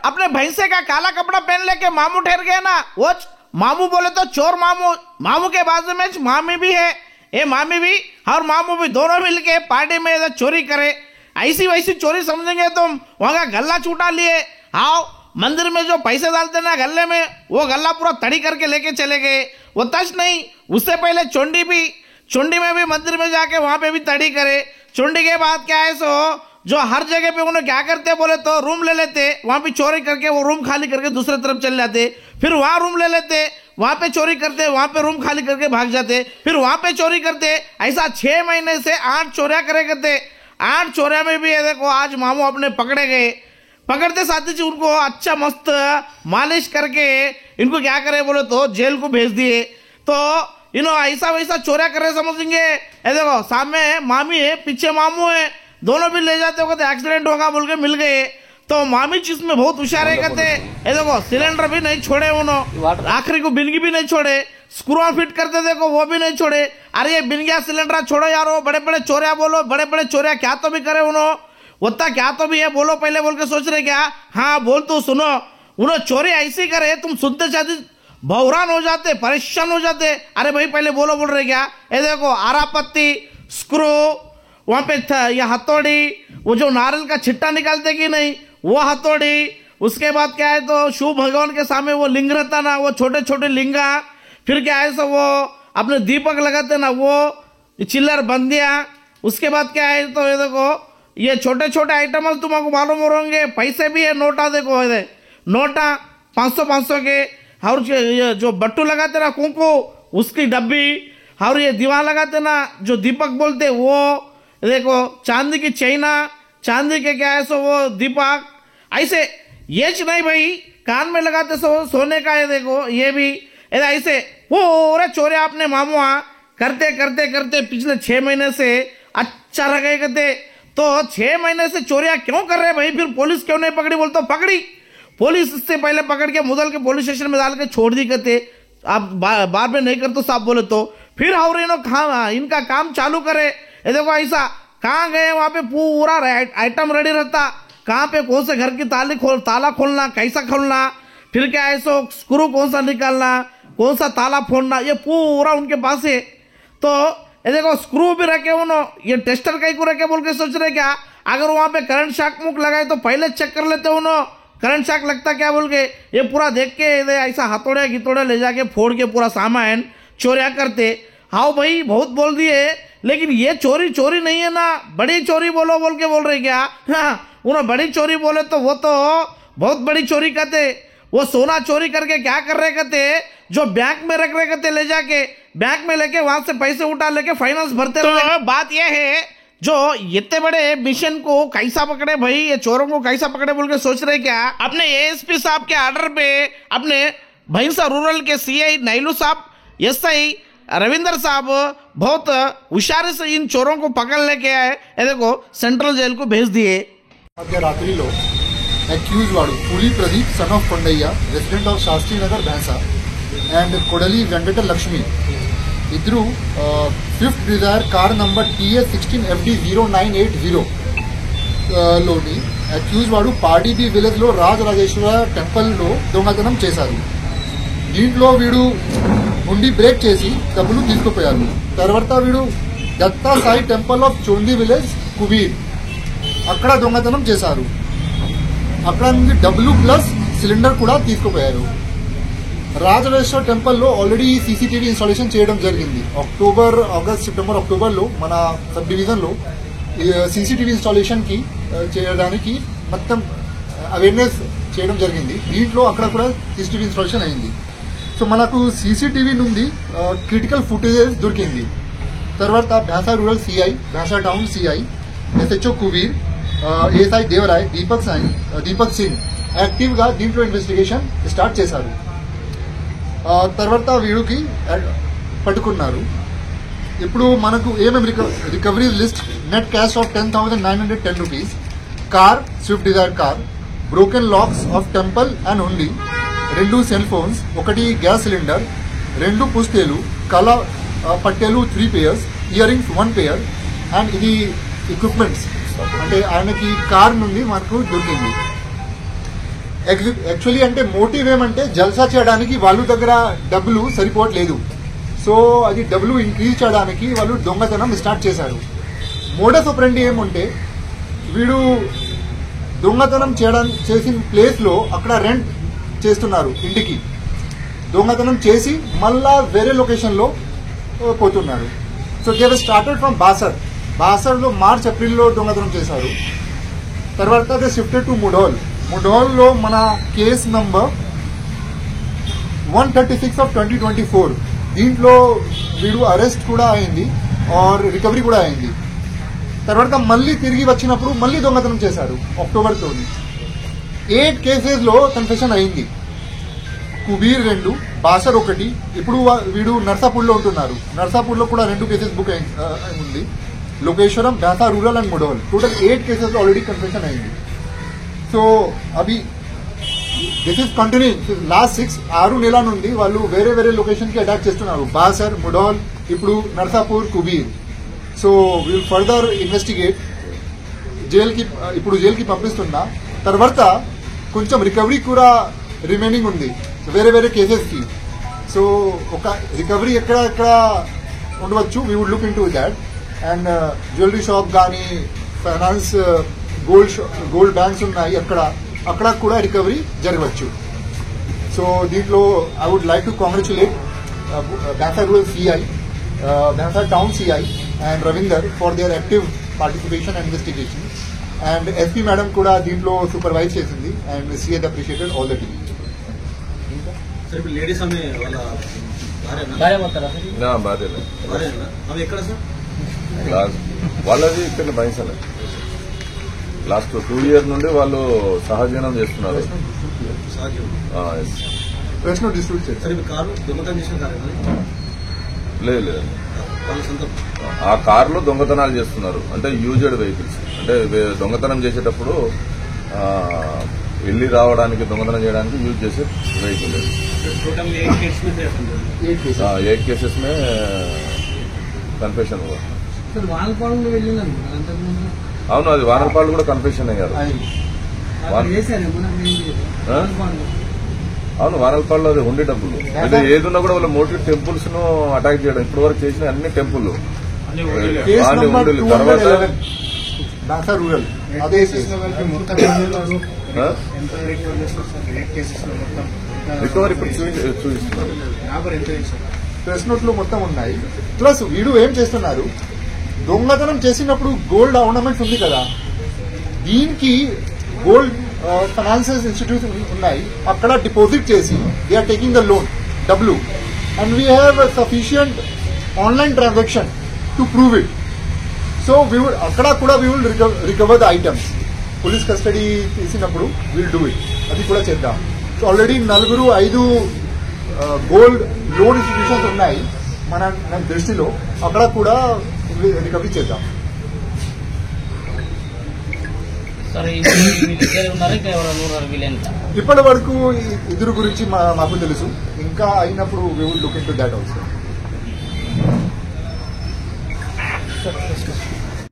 अपने भैंसे का काला कपड़ा पहन लेके मामू ठहर गए ना, वो मामू बोले तो चोर मामू। मामू के बाजू में मामी भी है, ये मामी भी और मामू भी दोनों मिलके पार्टी में चोरी करे। ऐसी वैसी चोरी समझेंगे तुम, वहां का गल्ला छूटा लिए। आओ मंदिर में जो पैसे डालते ना गल्ले में, वो गल्ला पूरा तड़ी करके लेके चले गए। वो तच नहीं, उससे पहले चुंडी में भी मंदिर में जाके वहां पे भी तड़ी करे। चुंडी के बाद क्या है सो जो हर जगह पे उन्हें क्या करते बोले तो रूम ले लेते, वहां पे चोरी करके वो रूम खाली करके दूसरे तरफ चले जाते, फिर वहां रूम ले लेते, वहां पे चोरी करते, वहां पे रूम खाली करके भाग जाते, फिर वहां पे चोरी करते। ऐसा 6 महीने से 8 चोरियां करे करते। 8 चोरिया में भी ये देखो आज मामू अपने पकड़े गए। पकड़ते साथ ही उनको अच्छा मस्त मालिश करके इनको क्या करे बोले तो जेल को भेज दिए। तो ऐसा वैसा चोरिया करे समझेंगे। ये देखो सामने मामी है, पीछे मामू है, दोनों भी ले जाते हो, एक्सीडेंट होगा बोल के मिल गए। तो मामी चीज में बहुत होशियार है कहते। ये देखो सिलेंडर भी नहीं छोड़े उन्होंने, आखिरी को बिनगी भी नहीं छोड़े, स्क्रू फिट करते देखो वो भी नहीं छोड़े। अरे ये बिन गया सिलेंडर छोड़ो यार, वो बड़े बड़े चोरिया बोलो, बड़े बड़े चोरिया क्या तो भी करे उन्होंने, होता क्या तो भी है बोलो पहले बोल के सोच रहे क्या। हाँ बोल तो सुनो, उन्होंने चोरी ऐसी करे तुम सुनते चाहते भौरान हो जाते, परेशान हो जाते। अरे भाई पहले बोलो बोल रहे क्या। ये देखो आरा पत्ती, स्क्रू, वहां पे यह हथौड़ी, वो जो नारियल का छिट्टा निकालते कि नहीं वो हथौड़ी, उसके बाद क्या है तो शिव भगवान के सामने वो लिंग रहता ना, वो छोटे छोटे लिंगा, फिर क्या है सो वो अपने दीपक लगाते ना वो चिल्लर बंदिया, उसके बाद क्या है तो ये देखो ये छोटे छोटे आइटम तुमको मालूम हो होंगे। पैसे भी है, नोटा देखो ये नोटा 500 के, और ये जो बट्टू लगाते ना कुंकू उसकी डब्बी, और ये दीवार लगाते ना जो दीपक बोलते वो देखो, चांदी की चैना, चांदी के क्या है सो वो दीपक। ऐसे ये नहीं भाई कान में लगाते सो सोने का, ये देखो ये भी ऐसे पूरा चोरी आपने मामू करते करते करते पिछले 6 महीने से अच्छा लगे करते। तो 6 महीने से चोरियां क्यों कर रहे भाई, फिर पुलिस क्यों नहीं पकड़ी बोल तो पकड़ी। पुलिस इससे पहले पकड़ के मुदल के पुलिस स्टेशन में डाल के छोड़ दी करते, आप बार में नहीं कर तो साहब बोले तो फिर और इनका काम चालू करे। ये देखो ऐसा कहाँ गए वहां पे पूरा आइटम रेडी रहता, कहाँ पे कौन से घर की ताला खोलना, कैसा खोलना, फिर क्या है सो स्क्रू कौन सा निकालना, कौन सा ताला फोड़ना, ये पूरा उनके पास है। तो ये देखो स्क्रू भी रखे उन्होंने, ये टेस्टर कहीं को रखे बोल के सोच रहे क्या, अगर वहां पे करंट शॉक मुक लगाए तो पहले चेक कर लेते उन्होंने करंट शॉक लगता क्या बोल के। ये पूरा देख के ऐसा हथौड़े गिथौड़े ले जाके फोड़ के पूरा सामान चोरिया करते। हाँ भाई बहुत बोल दिए, लेकिन ये चोरी नहीं है ना, बड़ी चोरी बोलो बोल के बोल रहे क्या। हाँ उन्होंने बड़ी चोरी बोले तो वो तो बहुत बड़ी चोरी करते। वो सोना चोरी करके क्या कर रहे कहते, जो बैंक में रख रहे कहते, ले जाके बैंक में लेके वहां से पैसे उठा लेके फाइनेंस भरते रहे। बात यह है जो इतने बड़े मिशन को कैसा पकड़े भाई, ये चोरों को कैसा पकड़े बोल के सोच रहे क्या। अपने एएसपी साहब के आर्डर पे अपने भैंसा रूरल के सीआई नैलू साहब, एसआई रविंदर साहब बहुत होशियारी से इन चोरों को पकड़ लेके आए, ये देखो सेंट्रल जेल को भेज दिए। रात्रिलो accused వాడు Puli Pradeep son of Kondaiah resident of Shastri Nagar Bhainsa and Kodali Venkata Lakshmi ఇద్దరు 5th Dzire car number TS16FD0980 లోని అక్యూజ్ వాడు పాడిబి విలేజ్ లో రాజరాజేశ్వర టెంపుల్ లో దొంగతనం చేశారు. దీంట్లో వీడు ముండి బ్రేక్ చేసి డబ్బులు తీసుకుపోయారు. తర్వాత వీడు Datta Sai temple of Chondi village Kubeer అక్కడ దొంగతనం చేశారు. అక్కడ నుండి డబ్బులు ప్లస్ సిలిండర్ కూడా తీసుకుపోయారు. రాజరాజేశ్వర టెంపుల్లో ఆల్రెడీ సీసీటీవీ ఇన్స్టాలేషన్ చేయడం జరిగింది. ఆగస్ట్ సెప్టెంబర్ అక్టోబర్లో మన సబ్ డివిజన్లో సీసీటీవీ ఇన్స్టాలేషన్ కి చేయడానికి మొత్తం అవేర్నెస్ చేయడం జరిగింది. దీంట్లో అక్కడ కూడా సీసీటీవీ ఇన్స్టాలేషన్ అయింది. సో మనకు సీసీటీవీ నుండి క్రిటికల్ ఫుటేజ్ దొరికింది. తర్వాత Bhainsa rural CI, Bhainsa town CI, SHO Kubeer, ASI Devrai, Deepak Singh active గా దీంట్లో ఇన్వెస్టిగేషన్ స్టార్ట్ చేశారు. తర్వాత వీడికి పట్టుకున్నారు. ఇప్పుడు మనకు ఏమేమి recovery list, net cash of 10,910 rupees, car Swift Dzire car, broken locks of temple and only, 2 cell phones, 1 gas cylinder, 2 పుస్తేలు, కళ పట్టెలు 3 pairs, earrings 1 pair and ఇది ఎక్విప్మెంట్స్ అంటే ఆయనకి కార్ నుండి మనకు దొరికింది. యాక్చువల్లీ అంటే మోటివ్ ఏమంటే జల్సా చేయడానికి వాళ్ళ దగ్గర డబ్బులు సరిపోవట్లేదు. సో అది డబ్బులు ఇంక్రీజ్ చేయడానికి వాళ్ళు దొంగతనం స్టార్ట్ చేశారు. మోడస్ ఆపరెండి ఏమంటే వీడు దొంగతనం చేసిన ప్లేస్ లో అక్కడ రెంట్ చేస్తున్నారు ఇంటికి. దొంగతనం చేసి మళ్ళా వేరే లొకేషన్ లో పోతున్నారు. So they started from Basar లో మార్చ్ ఏప్రిల్లో దొంగతనం చేశారు. తర్వాత దే షిఫ్టెడ్ టు ముఢోల్ లో మన కేస్ నంబర్ 136 ఆఫ్ 2024 దీంట్లో వీడు అరెస్ట్ కూడా అయింది ఆర్ రికవరీ కూడా అయింది. తర్వాత మళ్ళీ తిరిగి వచ్చినప్పుడు మళ్ళీ దొంగతనం చేశారు అక్టోబర్ 8 కేసెస్ లో కన్ఫెషన్ అయింది. కుబీర్ 2, బాసర్ 1. ఇప్పుడు వీడు నర్సాపూర్లో ఉంటున్నారు. నర్సాపూర్లో కూడా 2 కేసెస్ బుక్ ఉంది. Lokeshwaram, Bhainsa rural and Mudhol total 8 cases లో ఆల్రెడీ కన్ఫెషన్ అయింది. సో అవి దిస్ ఇస్ కంటిన్యూయింగ్ లాస్ట్ 6 నెలల నుండి వాళ్ళు వేరే వేరే లొకేషన్ కి అటాక్ చేస్తున్నారు. బాసర్, ముఢోల్, ఇప్పుడు Narsapur, Kubeer. So will further investigate. ఇప్పుడు జైలుకి పంపిస్తున్నా. తర్వాత కొంచెం రికవరీ కూడా రిమైనింగ్ ఉంది వేరే వేరే కేసెస్ కి. సో ఒక రికవరీ ఎక్కడ ఉండవచ్చు, we would look into that. And jewellery shop కానీ ఫైనాన్స్ గోల్డ్ బ్యాంక్స్ ఉన్నాయి, అక్కడ కూడా రికవరీ జరగవచ్చు. సో దీంట్లో I would like to congratulate Bhainsa rural CI, Bhainsa town CI and Ravinder for their active participation and investigation. And SP madam కూడా దీంట్లో supervise చేసింది. And CI appreciated all the team. వాళ్ళది ఇక్కడ బైసలే లాస్ట్ 2 years నుండి వాళ్ళు సహజీవనం చేస్తున్నారు. లేదు ఆ కారులో దొంగతనాలు చేస్తున్నారు. అంటే యూజ్డ్ వెహికల్స్, అంటే దొంగతనం చేసేటప్పుడు వెళ్లి రావడానికి దొంగతనం చేయడానికి యూజ్ చేసే వెహికల్. 8 cases में కన్ఫెషన్ हुआ. అవును, అది వానరపాడు కూడా కన్ఫెషన్ అయ్యారు. అవును, వానరపాడులో అది ఉండి డబ్బులు. అంటే ఏదున్నా కూడా వాళ్ళ మోటివ్ టెంపుల్స్ ను అటాక్ చేయడం. ఇప్పటి వరకు చేసిన అన్ని టెంపుల్ తర్వాత రికవరీ ఇప్పుడు చూపిస్తున్నారు. ప్రెస్ నోట్ లో మొత్తం ఉన్నాయి. ప్లస్ వీడు ఏం చేస్తున్నారు, దొంగతనం చేసినప్పుడు గోల్డ్ ఆర్నమెంట్స్ ఉంది కదా, దీనికి గోల్డ్ ఫైనాన్షియల్ ఇన్స్టిట్యూషన్ ఉన్నాయి, అక్కడ డిపాజిట్ చేసి they are taking the loan డబ్బులు. And we have sufficient online transaction to prove it. So అక్కడ కూడా we will recover the items. Police custody తీసినప్పుడు విల్ డూ ఇట్. అది కూడా చేద్దాం. So already 4-5 gold loan institutions ఉన్నాయి మన దృష్టిలో, అక్కడ కూడా రికవరీ చేద్దాం. ఇప్పటి వరకు ఇద్దరు గురించి మాకు తెలుసు. ఇంకా అయినప్పుడు we will look into that also.